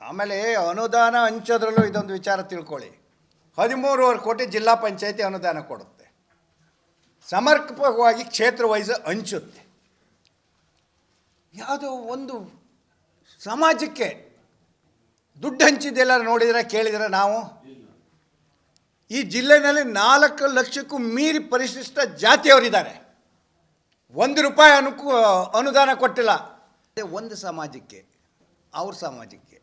ಆಮೇಲೆ ಅನುದಾನ ಹಂಚೋದ್ರಲ್ಲೂ ಇದೊಂದು ವಿಚಾರ ತಿಳ್ಕೊಳ್ಳಿ. 13.5 ಕೋಟಿ ಜಿಲ್ಲಾ ಪಂಚಾಯತಿ ಅನುದಾನ ಕೊಡುತ್ತೆ, ಸಮರ್ಪಕವಾಗಿ ಕ್ಷೇತ್ರ ವೈಸ್ ಹಂಚುತ್ತೆ. ಯಾವುದೋ ಒಂದು ಸಮಾಜಕ್ಕೆ ದುಡ್ಡು ಹಂಚಿದ್ದೆಲ್ಲ ನೋಡಿದರೆ ಕೇಳಿದರೆ ನಾವು ಈ ಜಿಲ್ಲೆಯಲ್ಲಿ 4 ಲಕ್ಷಕ್ಕೂ ಮೀರಿ ಪರಿಶಿಷ್ಟ ಜಾತಿಯವರಿದ್ದಾರೆ. 1 ರೂಪಾಯಿ ಅನುದಾನ ಕೊಟ್ಟಿಲ್ಲ. ಒಂದು ಸಮಾಜಕ್ಕೆ ಅವ್ರ ಸಮಾಜಕ್ಕೆ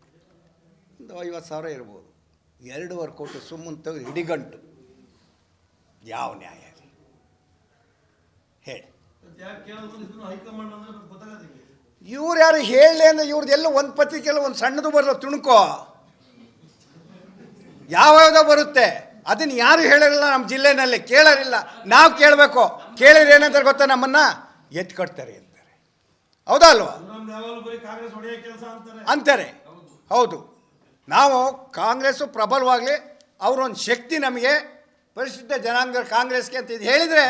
ಒಂದು 50,000 ಇರ್ಬೋದು. 2.5 ಕೋಟಿ ಸುಮ್ಮನೆ ತೆಗೆದು ಹಿಡಿಗಂಟು. ಯಾವ ನ್ಯಾಯ ಹೇಳಿ? ಇವ್ರು ಯಾರು ಹೇಳಲಿ ಅಂದರೆ ಇವ್ರದ್ದೆಲ್ಲ ಒಂದು ಪತ್ರಿಕೆಲ್ಲ ಒಂದು ಸಣ್ಣದು ಬರಲ್ಲ, ತುಣುಕೋ ಯಾವ್ಯಾವುದೋ ಬರುತ್ತೆ. ಅದನ್ನು ಯಾರು ಹೇಳಿರಲ್ಲ ನಮ್ಮ ಜಿಲ್ಲೆಯಲ್ಲಿ, ಕೇಳೋರಿಲ್ಲ. ನಾವು ಕೇಳಬೇಕು. ಕೇಳಿದ್ರೆ ಏನಂತಾರೆ ಗೊತ್ತಾ, ನಮ್ಮನ್ನು ಎತ್ಕೊಡ್ತಾರೆ ಅಂತಾರೆ. ಹೌದಾ ಅಲ್ವಾ ಅಂತಾರೆ. ಹೌದು, ನಾವು ಕಾಂಗ್ರೆಸ್ಸು ಪ್ರಬಲವಾಗಲಿ, ಅವರೊಂದು ಶಕ್ತಿ ನಮಗೆ ಪರಿಶಿಷ್ಟ ಜನಾಂಗ ಕಾಂಗ್ರೆಸ್ಗೆ ಅಂತ ಇದು ಹೇಳಿದರೆ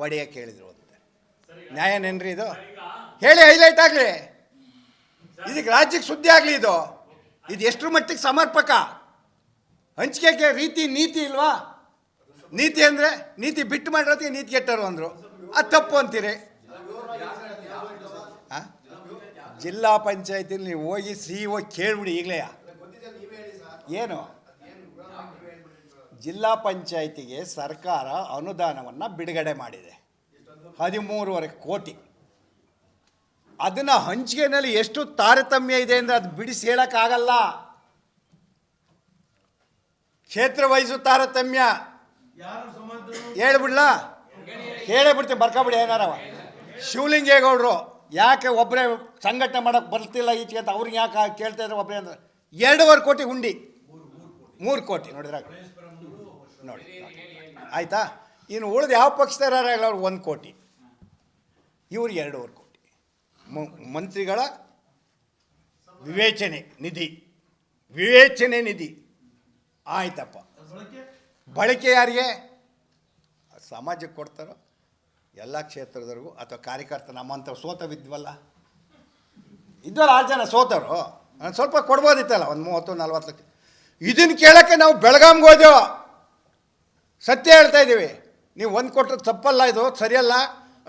ಒಡೆಯಕ್ಕೆ ಹೇಳಿದರು ಅಂತಾರೆ. ನ್ಯಾಯನೇನ್ರಿ ಇದು? ಹೇಳಿ, ಹೈಲೈಟ್ ಆಗಲಿ, ಇದಕ್ಕೆ ರಾಜ್ಯಕ್ಕೆ ಸುದ್ದಿ ಆಗಲಿ. ಇದು ಎಷ್ಟರ ಮಟ್ಟಿಗೆ ಸಮರ್ಪಕ? ಹಂಚಿಕೆಗೆ ರೀತಿ ನೀತಿ ಇಲ್ವಾ? ನೀತಿ ಅಂದರೆ ನೀತಿ ಬಿಟ್ಟು ಮಾಡಿರತ್ತೆ, ನೀತಿ ಕೆಟ್ಟರು ಅಂದರು. ಅದು ತಪ್ಪು ಅಂತೀರಿ. ಜಿಲ್ಲಾ ಪಂಚಾಯತಿಲಿ ನೀವು ಹೋಗಿ CEO ಕೇಳ್ಬಿಡಿ ಈಗಲೇ. ಏನು ಜಿಲ್ಲಾ ಪಂಚಾಯತಿಗೆ ಸರ್ಕಾರ ಅನುದಾನವನ್ನು ಬಿಡುಗಡೆ ಮಾಡಿದೆ, 13.5 ಕೋಟಿ. ಅದನ್ನು ಹಂಚಿಕೆಯಲ್ಲಿ ಎಷ್ಟು ತಾರತಮ್ಯ ಇದೆ ಅಂದರೆ ಅದು ಬಿಡಿಸಿ ಹೇಳೋಕ್ಕಾಗಲ್ಲ. ಕ್ಷೇತ್ರ ವಹಿಸು ತಾರತಮ್ಯ ಹೇಳ್ಬಿಡ್ಲಾ? ಕೇಳೇ ಬಿಡ್ತೀನಿ, ಬರ್ಕೊಬಿಡಿ. ಏನಾರವ ಶಿವಲಿಂಗೇಗೌಡರು ಯಾಕೆ ಒಬ್ಬರೇ ಸಂಘಟನೆ ಮಾಡೋಕ್ಕೆ ಬರ್ತಿಲ್ಲ ಈಚೆಗೆ ಅಂತ ಅವ್ರಿಗೆ ಯಾಕೆ ಕೇಳ್ತಾ ಇದ್ರು? ಒಬ್ಬರೇ ಅಂದ್ರೆ 2.5 ಕೋಟಿ ಹುಂಡಿ, 3 ಕೋಟಿ ನೋಡಿದ್ರೆ ನೋಡಿ ಆಯಿತಾ. ಇನ್ನು ಉಳಿದು ಯಾವ ಪಕ್ಷದವ್ರು ಅವ್ರು 1 ಕೋಟಿ, ಇವ್ರಿಗೆ 2.5 ಕೋಟಿ. ಮಂತ್ರಿಗಳ ವಿವೇಚನೆ ನಿಧಿ ಆಯ್ತಪ್ಪ. ಬಳಕೆ ಯಾರಿಗೆ? ಸಮಾಜಕ್ಕೆ ಕೊಡ್ತಾರೋ ಎಲ್ಲ ಕ್ಷೇತ್ರದವ್ರಿಗೂ, ಅಥವಾ ಕಾರ್ಯಕರ್ತ ನಮ್ಮಂಥವ್ರು ಸೋತವಿದ್ವಲ್ಲ, ಇದ್ದವ್ರು 6 ಜನ ಸೋತವರು, ಸ್ವಲ್ಪ ಕೊಡ್ಬೋದಿತ್ತಲ್ಲ, ಒಂದು 30-40 ಲಕ್ಷ. ಇದನ್ನು ಕೇಳೋಕ್ಕೆ ನಾವು ಬೆಳಗಾಂಗೆ ಹೋದೆವು. ಸತ್ಯ ಹೇಳ್ತಾ ಇದ್ದೀವಿ. ನೀವು 1 ಕೊಟ್ಟರೆ ತಪ್ಪಲ್ಲ, ಇದು ಸರಿಯಲ್ಲ.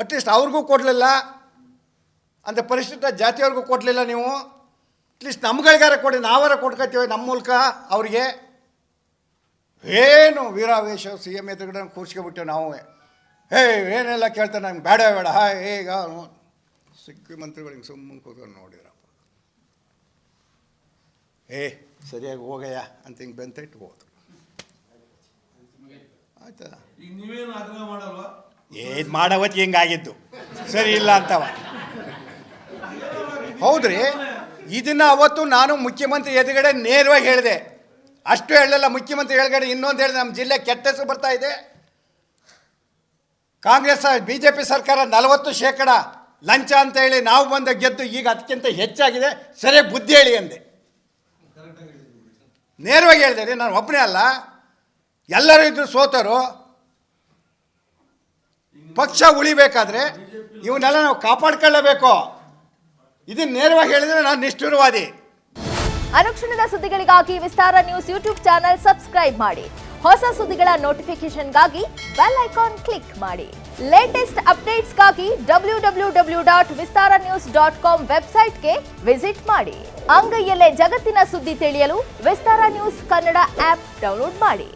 ಅಟ್ಲೀಸ್ಟ್ ಅವ್ರಿಗೂ ಕೊಡಲಿಲ್ಲ, ಅಂತ ಪರಿಶಿಷ್ಟ ಜಾತಿಯವ್ರಿಗೂ ಕೊಡಲಿಲ್ಲ. ನೀವು ಅಟ್ಲೀಸ್ಟ್ ನಮ್ಗಳಿಗಾರ ಕೊಡಿ, ನಾವಾರ ಕೊಟ್ಕೊತೀವಿ ನಮ್ಮ ಮೂಲಕ ಅವ್ರಿಗೆ. ಏನು ವೀರಾವೇಶ CM ಎದುರುಗಡೆ ಕೂರ್ಸ್ಕೊಬಿಟ್ಟೆವು ನಾವು. ಏನೆಲ್ಲ ಕೇಳ್ತಾರೆ, ನಮ್ಗೆ ಬೇಡ ಈಗ ಸಿಕ್ಕಿ ಮಂತ್ರಿಗಳಿಗೆ ಸುಮ್ಮನೆ ಕೂತ್ಕೊಂಡು ನೋಡಿದ್ರಪ್ಪ, ಸರಿಯಾಗಿ ಹೋಗಯ್ಯ ಅಂತ ಹಿಂಗೆ ಬೆಂತಿಟ್ಟು ಹೋದ್ರು. ಆಯ್ತಾ? ಇದು ಮಾಡವತ್ತು ಹಿಂಗಾಗಿದ್ದು ಸರಿ ಇಲ್ಲ ಅಂತವ. ಹೌದ್ರಿ, ಇದನ್ನು ಅವತ್ತು ನಾನು ಮುಖ್ಯಮಂತ್ರಿ ಎದುರುಗಡೆ ನೇರವಾಗಿ ಹೇಳಿದೆ. ಅಷ್ಟು ಹೇಳಲಿಲ್ಲ, ಮುಖ್ಯಮಂತ್ರಿ ಎದುರುಗಡೆ ಇನ್ನೊಂದು ಹೇಳಿದೆ. ನಮ್ಮ ಜಿಲ್ಲೆ ಕೆಟ್ಟ ಹೆಸರು ಬರ್ತಾ ಇದೆ, ಕಾಂಗ್ರೆಸ್ BJP ಸರ್ಕಾರ 40% ಲಂಚ ಅಂತ ಹೇಳಿ ನಾವು ಬಂದ ಗೆದ್ದು ಈಗ ಅದಕ್ಕಿಂತ ಹೆಚ್ಚಾಗಿದೆ, ಸರಿಯಾಗಿ ಬುದ್ಧಿ ಹೇಳಿ ಅಂದೆ. ನೇರವಾಗಿ ಹೇಳಿದೆ ರೀ, ನಾನು ಒಬ್ಬನೇ ಅಲ್ಲ, ಎಲ್ಲರೂ ಇದ್ರು ಸೋತರು. ಪಕ್ಷ ಉಳಿಬೇಕಾದ್ರೆ ಇವನ್ನೆಲ್ಲ ನಾವು ಕಾಪಾಡ್ಕೊಳ್ಳಬೇಕು. ಇದನ್ನು ನೇರವಾಗಿ ಹೇಳಿದರೆ ನಾನು ನಿಷ್ಠುರವಾದಿ. ಅನುಕ್ಷಣದ ಸುದ್ದಿಗಳಿಗಾಗಿ ವಿಸ್ತಾರ ನ್ಯೂಸ್ ಯೂಟ್ಯೂಬ್ ಚಾನೆಲ್ ಸಬ್ಸ್ಕ್ರೈಬ್ ಮಾಡಿ. ಹೊಸ ಸುದ್ದಿಗಳ ನೋಟಿಫಿಕೇಶನ್ಗಾಗಿ ಬೆಲ್ ಐಕಾನ್ ಕ್ಲಿಕ್ ಮಾಡಿ. ಲೇಟೆಸ್ಟ್ ಅಪ್ಡೇಟ್ಸ್ಗಾಗಿ www.vistaranews.com ವೆಬ್ಸೈಟ್ಗೆ ವಿಸಿಟ್ ಮಾಡಿ. ಅಂಗೈಯಲ್ಲೇ ಜಗತ್ತಿನ ಸುದ್ದಿ ತಿಳಿಯಲು ವಿಸ್ತಾರ ನ್ಯೂಸ್ ಕನ್ನಡ ಆಪ್ ಡೌನ್ಲೋಡ್ ಮಾಡಿ.